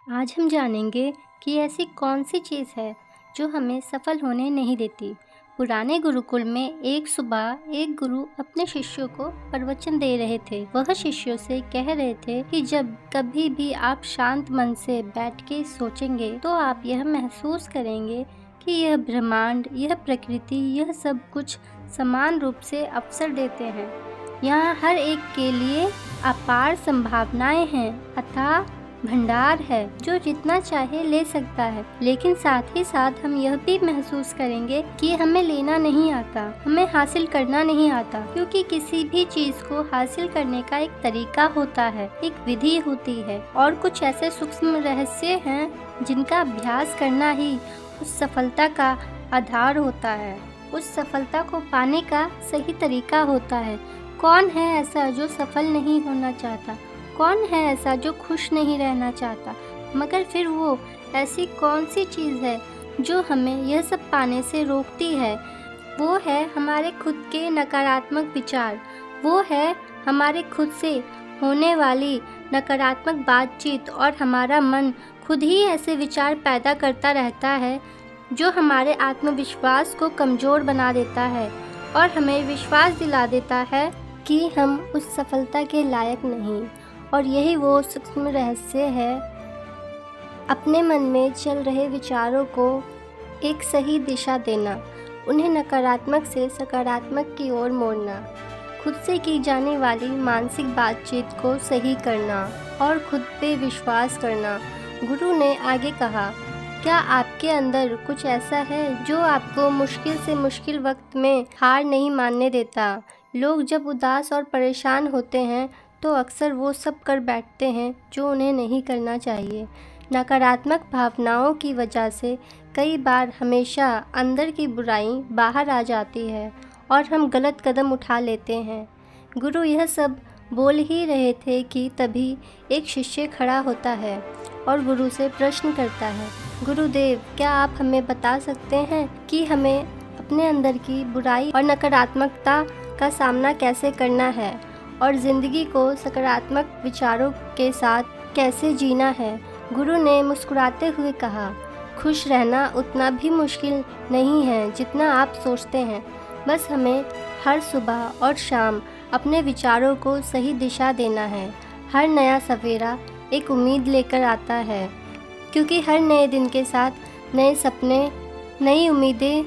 आज हम जानेंगे कि ऐसी कौन सी चीज़ है जो हमें सफल होने नहीं देती। पुराने गुरुकुल में एक सुबह एक गुरु अपने शिष्यों को प्रवचन दे रहे थे। वह शिष्यों से कह रहे थे कि जब कभी भी आप शांत मन से बैठ के सोचेंगे तो आप यह महसूस करेंगे कि यह ब्रह्मांड, यह प्रकृति, यह सब कुछ समान रूप से अवसर देते हैं। यहाँ हर एक के लिए अपार संभावनाएं हैं, अथाह भंडार है जो जितना चाहे ले सकता है। लेकिन साथ ही साथ हम यह भी महसूस करेंगे कि हमें लेना नहीं आता, हमें हासिल करना नहीं आता, क्योंकि किसी भी चीज को हासिल करने का एक तरीका होता है, एक विधि होती है और कुछ ऐसे सूक्ष्म रहस्य हैं जिनका अभ्यास करना ही उस सफलता का आधार होता है, उस सफलता को पाने का सही तरीका होता है। कौन है ऐसा जो सफल नहीं होना चाहता? कौन है ऐसा जो खुश नहीं रहना चाहता? मगर फिर वो ऐसी कौन सी चीज़ है जो हमें यह सब पाने से रोकती है? वो है हमारे खुद के नकारात्मक विचार, वो है हमारे खुद से होने वाली नकारात्मक बातचीत। और हमारा मन खुद ही ऐसे विचार पैदा करता रहता है जो हमारे आत्मविश्वास को कमज़ोर बना देता है और हमें विश्वास दिला देता है कि हम उस सफलता के लायक नहीं। और यही वो सूक्ष्म रहस्य है, अपने मन में चल रहे विचारों को एक सही दिशा देना, उन्हें नकारात्मक से सकारात्मक की ओर मोड़ना, खुद से की जाने वाली मानसिक बातचीत को सही करना और खुद पे विश्वास करना। गुरु ने आगे कहा, क्या आपके अंदर कुछ ऐसा है जो आपको मुश्किल से मुश्किल वक्त में हार नहीं मानने देता? लोग जब उदास और परेशान होते हैं तो अक्सर वो सब कर बैठते हैं जो उन्हें नहीं करना चाहिए। नकारात्मक भावनाओं की वजह से कई बार हमेशा अंदर की बुराई बाहर आ जाती है और हम गलत कदम उठा लेते हैं। गुरु यह सब बोल ही रहे थे कि तभी एक शिष्य खड़ा होता है और गुरु से प्रश्न करता है, गुरुदेव, क्या आप हमें बता सकते हैं कि हमें अपने अंदर की बुराई और नकारात्मकता का सामना कैसे करना है और ज़िंदगी को सकारात्मक विचारों के साथ कैसे जीना है? गुरु ने मुस्कुराते हुए कहा, खुश रहना उतना भी मुश्किल नहीं है जितना आप सोचते हैं। बस हमें हर सुबह और शाम अपने विचारों को सही दिशा देना है। हर नया सवेरा एक उम्मीद लेकर आता है, क्योंकि हर नए दिन के साथ नए सपने, नई उम्मीदें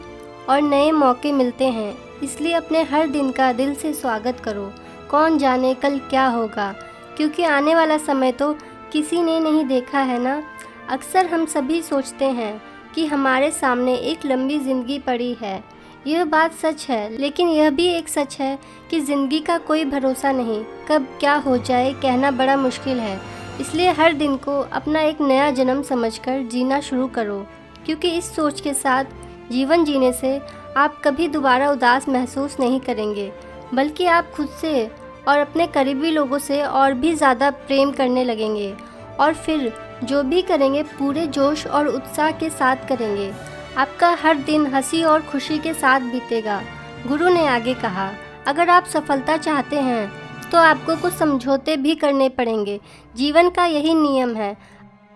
और नए मौके मिलते हैं। इसलिए अपने हर दिन का दिल से स्वागत करो। कौन जाने कल क्या होगा, क्योंकि आने वाला समय तो किसी ने नहीं देखा है ना। अक्सर हम सभी सोचते हैं कि हमारे सामने एक लंबी ज़िंदगी पड़ी है। यह बात सच है, लेकिन यह भी एक सच है कि ज़िंदगी का कोई भरोसा नहीं, कब क्या हो जाए कहना बड़ा मुश्किल है। इसलिए हर दिन को अपना एक नया जन्म समझकर जीना शुरू करो, क्योंकि इस सोच के साथ जीवन जीने से आप कभी दोबारा उदास महसूस नहीं करेंगे, बल्कि आप खुद से और अपने करीबी लोगों से और भी ज़्यादा प्रेम करने लगेंगे और फिर जो भी करेंगे पूरे जोश और उत्साह के साथ करेंगे। आपका हर दिन हंसी और खुशी के साथ बीतेगा। गुरु ने आगे कहा, अगर आप सफलता चाहते हैं तो आपको कुछ समझौते भी करने पड़ेंगे। जीवन का यही नियम है।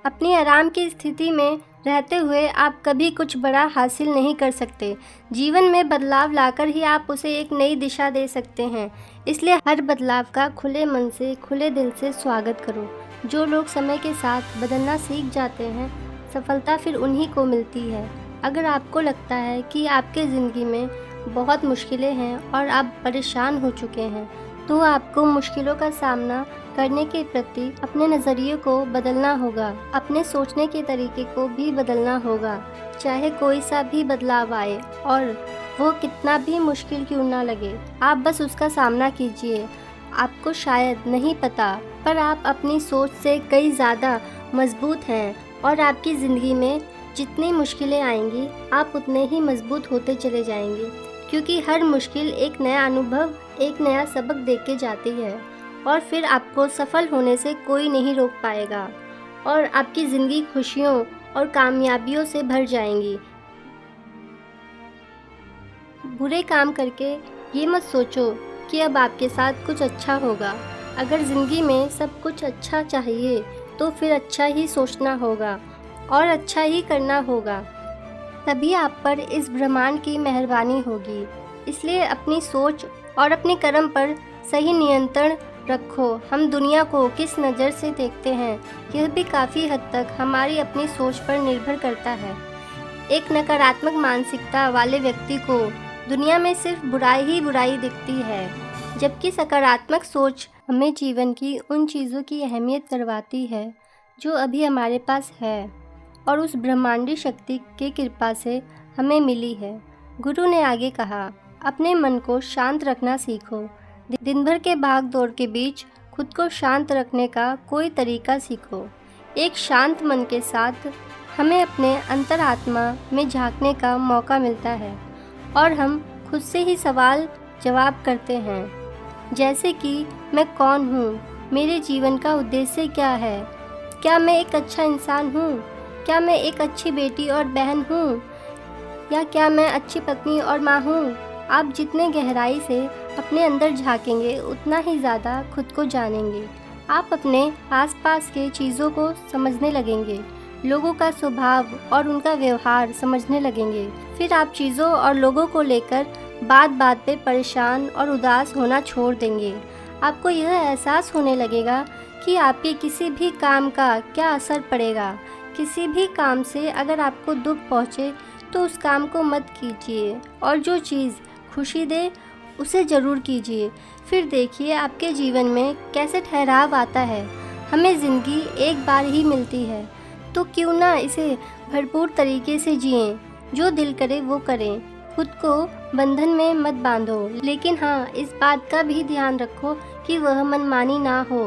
अपनी आराम की स्थिति में रहते हुए आप कभी कुछ बड़ा हासिल नहीं कर सकते। जीवन में बदलाव लाकर ही आप उसे एक नई दिशा दे सकते हैं। इसलिए हर बदलाव का खुले मन से, खुले दिल से स्वागत करो। जो लोग समय के साथ बदलना सीख जाते हैं, सफलता फिर उन्हीं को मिलती है। अगर आपको लगता है कि आपके ज़िंदगी में बहुत मुश्किलें हैं और आप परेशान हो चुके हैं, तो आपको मुश्किलों का सामना करने के प्रति अपने नज़रिए को बदलना होगा, अपने सोचने के तरीके को भी बदलना होगा। चाहे कोई सा भी बदलाव आए और वो कितना भी मुश्किल क्यों ना लगे, आप बस उसका सामना कीजिए। आपको शायद नहीं पता, पर आप अपनी सोच से कई ज़्यादा मजबूत हैं और आपकी ज़िंदगी में जितनी मुश्किलें आएंगी, आप उतने ही मजबूत होते चले जाएंगे, क्योंकि हर मुश्किल एक नया अनुभव, एक नया सबक देके जाती है और फिर आपको सफल होने से कोई नहीं रोक पाएगा और आपकी ज़िंदगी खुशियों और कामयाबियों से भर जाएंगी। बुरे काम करके ये मत सोचो कि अब आपके साथ कुछ अच्छा होगा। अगर ज़िंदगी में सब कुछ अच्छा चाहिए तो फिर अच्छा ही सोचना होगा और अच्छा ही करना होगा। तभी आप पर इस ब्रह्मांड की मेहरबानी होगी। इसलिए अपनी सोच और अपने कर्म पर सही नियंत्रण रखो। हम दुनिया को किस नज़र से देखते हैं यह भी काफ़ी हद तक हमारी अपनी सोच पर निर्भर करता है। एक नकारात्मक मानसिकता वाले व्यक्ति को दुनिया में सिर्फ बुराई ही बुराई दिखती है, जबकि सकारात्मक सोच हमें जीवन की उन चीज़ों की अहमियत करवाती है जो अभी हमारे पास है और उस ब्रह्मांडी शक्ति की कृपा से हमें मिली है। गुरु ने आगे कहा, अपने मन को शांत रखना सीखो। दिन भर के भाग दौड़ के बीच खुद को शांत रखने का कोई तरीका सीखो। एक शांत मन के साथ हमें अपने अंतरात्मा में झांकने का मौका मिलता है और हम खुद से ही सवाल जवाब करते हैं, जैसे कि मैं कौन हूँ, मेरे जीवन का उद्देश्य क्या है, क्या मैं एक अच्छा इंसान हूँ, क्या मैं एक अच्छी बेटी और बहन हूँ, या क्या मैं अच्छी पत्नी और माँ हूँ। आप जितने गहराई से अपने अंदर झांकेंगे उतना ही ज़्यादा खुद को जानेंगे। आप अपने आसपास के चीज़ों को समझने लगेंगे, लोगों का स्वभाव और उनका व्यवहार समझने लगेंगे। फिर आप चीज़ों और लोगों को लेकर बात बात पे परेशान और उदास होना छोड़ देंगे। आपको यह एहसास होने लगेगा कि आपके किसी भी काम का क्या असर पड़ेगा। किसी भी काम से अगर आपको दुख पहुँचे तो उस काम को मत कीजिए और जो चीज़ खुशी दे उसे ज़रूर कीजिए। फिर देखिए आपके जीवन में कैसे ठहराव आता है। हमें ज़िंदगी एक बार ही मिलती है, तो क्यों ना इसे भरपूर तरीके से जिएं। जो दिल करे वो करें, खुद को बंधन में मत बांधो, लेकिन हाँ, इस बात का भी ध्यान रखो कि वह मनमानी ना हो,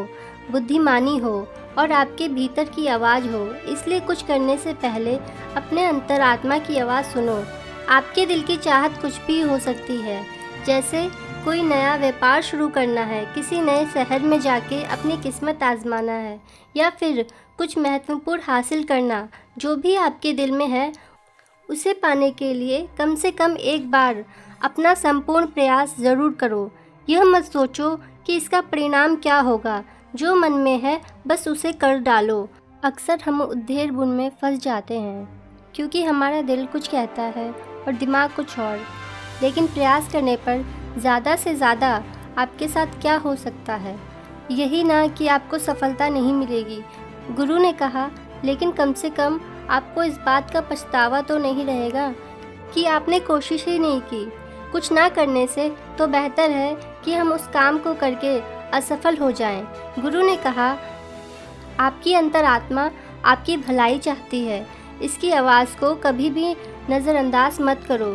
बुद्धिमानी हो और आपके भीतर की आवाज़ हो। इसलिए कुछ करने से पहले अपने अंतरात्मा की आवाज़ सुनो। आपके दिल की चाहत कुछ भी हो सकती है, जैसे कोई नया व्यापार शुरू करना है, किसी नए शहर में जाके अपनी किस्मत आजमाना है, या फिर कुछ महत्वपूर्ण हासिल करना। जो भी आपके दिल में है उसे पाने के लिए कम से कम एक बार अपना संपूर्ण प्रयास ज़रूर करो। यह मत सोचो कि इसका परिणाम क्या होगा। जो मन में है बस उसे कर डालो। अक्सर हम उधेड़ बुन में फंस जाते हैं क्योंकि हमारा दिल कुछ कहता है और दिमाग कुछ और। लेकिन प्रयास करने पर ज़्यादा से ज़्यादा आपके साथ क्या हो सकता है, यही ना कि आपको सफलता नहीं मिलेगी। गुरु ने कहा, लेकिन कम से कम आपको इस बात का पछतावा तो नहीं रहेगा कि आपने कोशिश ही नहीं की। कुछ ना करने से तो बेहतर है कि हम उस काम को करके असफल हो जाएं। गुरु ने कहा, आपकी अंतरात्मा आपकी भलाई चाहती है। इसकी आवाज़ को कभी भी नज़रअंदाज मत करो,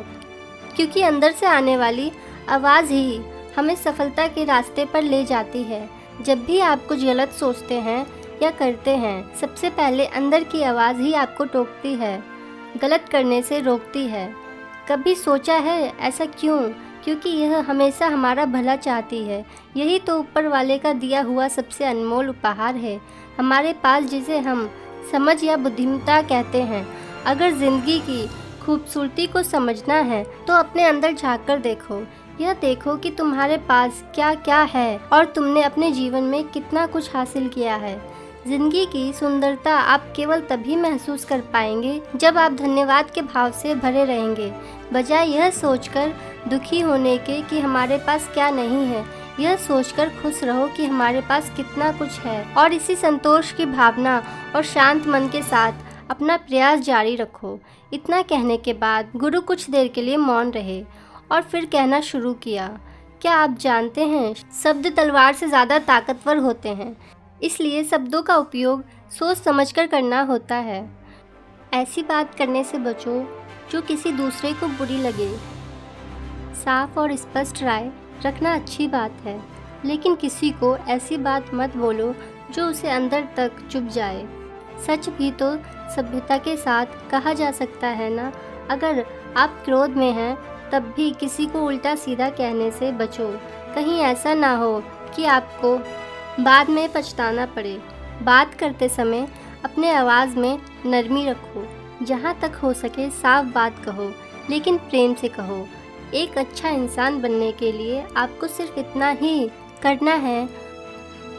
क्योंकि अंदर से आने वाली आवाज़ ही हमें सफलता के रास्ते पर ले जाती है। जब भी आप कुछ गलत सोचते हैं या करते हैं, सबसे पहले अंदर की आवाज़ ही आपको टोकती है, गलत करने से रोकती है। कभी सोचा है ऐसा क्यों? क्योंकि यह हमेशा हमारा भला चाहती है। यही तो ऊपर वाले का दिया हुआ सबसे अनमोल उपहार है हमारे पास, जिसे हम समझ या बुद्धिमत्ता कहते हैं। अगर ज़िंदगी की खूबसूरती को समझना है तो अपने अंदर झांक कर देखो। यह देखो कि तुम्हारे पास क्या क्या है और तुमने अपने जीवन में कितना कुछ हासिल किया है। जिंदगी की सुंदरता आप केवल तभी महसूस कर पाएंगे जब आप धन्यवाद के भाव से भरे रहेंगे, बजाय यह सोचकर दुखी होने के कि हमारे पास क्या नहीं है। यह सोचकर खुश रहो कि हमारे पास कितना कुछ है और इसी संतोष की भावना और शांत मन के साथ अपना प्रयास जारी रखो। इतना कहने के बाद गुरु कुछ देर के लिए मौन रहे और फिर कहना शुरू किया, क्या आप जानते हैं, शब्द तलवार से ज़्यादा ताकतवर होते हैं, इसलिए शब्दों का उपयोग सोच समझकर करना होता है। ऐसी बात करने से बचो जो किसी दूसरे को बुरी लगे। साफ और स्पष्ट राय रखना अच्छी बात है, लेकिन किसी को ऐसी बात मत बोलो जो उसे अंदर तक चुभ जाए। सच भी तो सभ्यता के साथ कहा जा सकता है ना। अगर आप क्रोध में हैं तब भी किसी को उल्टा सीधा कहने से बचो, कहीं ऐसा ना हो कि आपको बाद में पछताना पड़े। बात करते समय अपने आवाज़ में नरमी रखो, जहाँ तक हो सके साफ बात कहो, लेकिन प्रेम से कहो। एक अच्छा इंसान बनने के लिए आपको सिर्फ इतना ही करना है।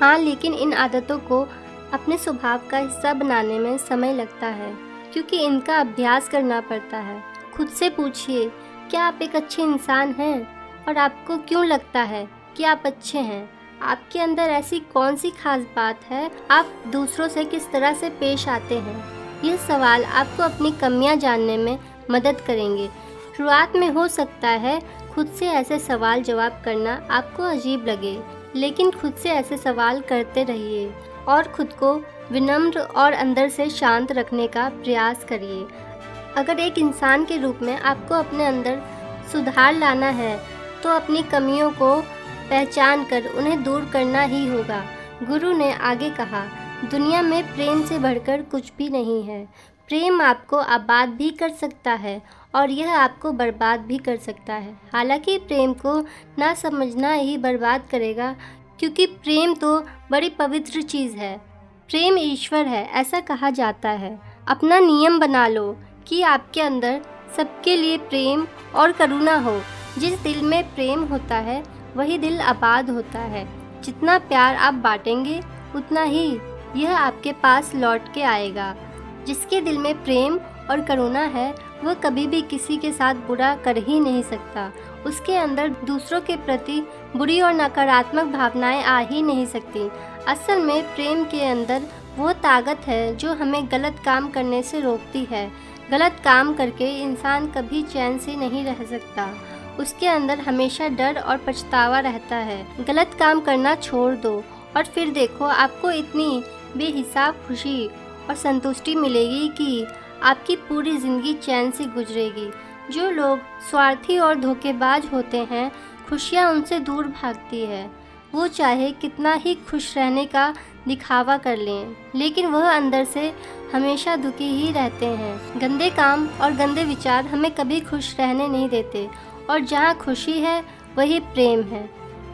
हाँ, लेकिन इन आदतों को अपने स्वभाव का हिस्सा बनाने में समय लगता है, क्योंकि इनका अभ्यास करना पड़ता है। खुद से पूछिए, क्या आप एक अच्छे इंसान हैं? और आपको क्यों लगता है कि आप अच्छे हैं? आपके अंदर ऐसी कौन सी खास बात है? आप दूसरों से किस तरह से पेश आते हैं? यह सवाल आपको अपनी कमियां जानने में मदद करेंगे। शुरुआत में हो सकता है खुद से ऐसे सवाल जवाब करना आपको अजीब लगे, लेकिन खुद से ऐसे सवाल करते रहिए और खुद को विनम्र और अंदर से शांत रखने का प्रयास करिए। अगर एक इंसान के रूप में आपको अपने अंदर सुधार लाना है, तो अपनी कमियों को पहचान कर उन्हें दूर करना ही होगा। गुरु ने आगे कहा, दुनिया में प्रेम से बढ़कर कुछ भी नहीं है। प्रेम आपको आबाद भी कर सकता है और यह आपको बर्बाद भी कर सकता है। हालांकि प्रेम को ना समझना ही बर्बाद करेगा, क्योंकि प्रेम तो बड़ी पवित्र चीज़ है। प्रेम ईश्वर है, ऐसा कहा जाता है। अपना नियम बना लो कि आपके अंदर सबके लिए प्रेम और करुणा हो। जिस दिल में प्रेम होता है वही दिल आबाद होता है। जितना प्यार आप बांटेंगे उतना ही यह आपके पास लौट के आएगा। जिसके दिल में प्रेम और करुणा है वह कभी भी किसी के साथ बुरा कर ही नहीं सकता। उसके अंदर दूसरों के प्रति बुरी और नकारात्मक भावनाएं आ ही नहीं सकती। असल में प्रेम के अंदर वो ताकत है जो हमें गलत काम करने से रोकती है। गलत काम करके इंसान कभी चैन से नहीं रह सकता। उसके अंदर हमेशा डर और पछतावा रहता है। गलत काम करना छोड़ दो और फिर देखो आपको इतनी बेहिसाब खुशी और संतुष्टि मिलेगी कि आपकी पूरी ज़िंदगी चैन से गुजरेगी। जो लोग स्वार्थी और धोखेबाज होते हैं, खुशियाँ उनसे दूर भागती है। वो चाहे कितना ही खुश रहने का दिखावा कर लें, लेकिन वह अंदर से हमेशा दुखी ही रहते हैं। गंदे काम और गंदे विचार हमें कभी खुश रहने नहीं देते, और जहाँ खुशी है वही प्रेम है।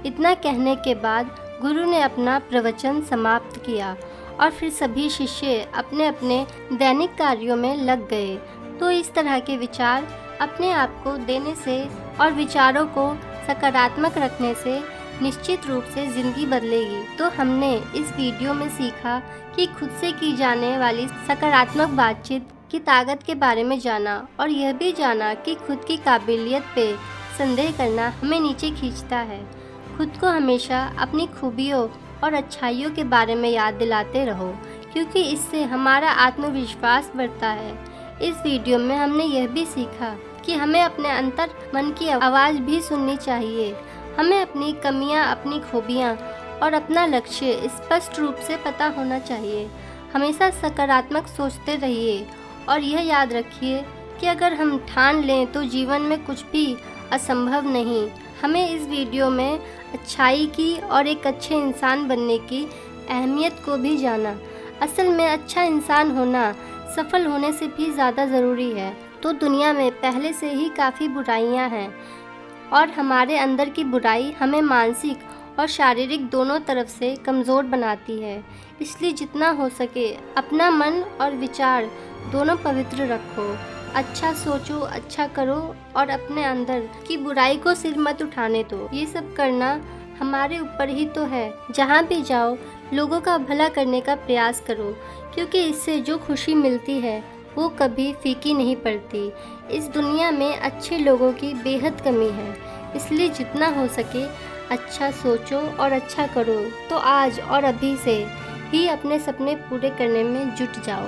इतना कहने के बाद गुरु ने अपना प्रवचन समाप्त किया और फिर सभी शिष्य अपने अपने दैनिक कार्यों में लग गए। तो इस तरह के विचार अपने आप को देने से और विचारों को सकारात्मक रखने से निश्चित रूप से ज़िंदगी बदलेगी। तो हमने इस वीडियो में सीखा कि खुद से की जाने वाली सकारात्मक बातचीत की ताकत के बारे में जाना, और यह भी जाना कि खुद की काबिलियत पे संदेह करना हमें नीचे खींचता है। खुद को हमेशा अपनी खूबियों और अच्छाइयों के बारे में याद दिलाते रहो, क्योंकि इससे हमारा आत्मविश्वास बढ़ता है। इस वीडियो में हमने यह भी सीखा कि हमें अपने अंतर मन की आवाज़ भी सुननी चाहिए। हमें अपनी कमियां, अपनी खूबियां और अपना लक्ष्य स्पष्ट रूप से पता होना चाहिए। हमेशा सकारात्मक सोचते रहिए और यह याद रखिए कि अगर हम ठान लें तो जीवन में कुछ भी असंभव नहीं। हमें इस वीडियो में अच्छाई की और एक अच्छे इंसान बनने की अहमियत को भी जाना। असल में अच्छा इंसान होना सफल होने से भी ज़्यादा ज़रूरी है। तो दुनिया में पहले से ही काफ़ी बुराइयां हैं, और हमारे अंदर की बुराई हमें मानसिक और शारीरिक दोनों तरफ से कमज़ोर बनाती है। इसलिए जितना हो सके अपना मन और विचार दोनों पवित्र रखो। अच्छा सोचो, अच्छा करो और अपने अंदर की बुराई को सिर मत उठाने दो। ये सब करना हमारे ऊपर ही तो है। जहाँ भी जाओ लोगों का भला करने का प्रयास करो, क्योंकि इससे जो खुशी मिलती है वो कभी फीकी नहीं पड़ती। इस दुनिया में अच्छे लोगों की बेहद कमी है। इसलिए जितना हो सके अच्छा सोचो और अच्छा करो। तो आज और अभी से ही अपने सपने पूरे करने में जुट जाओ।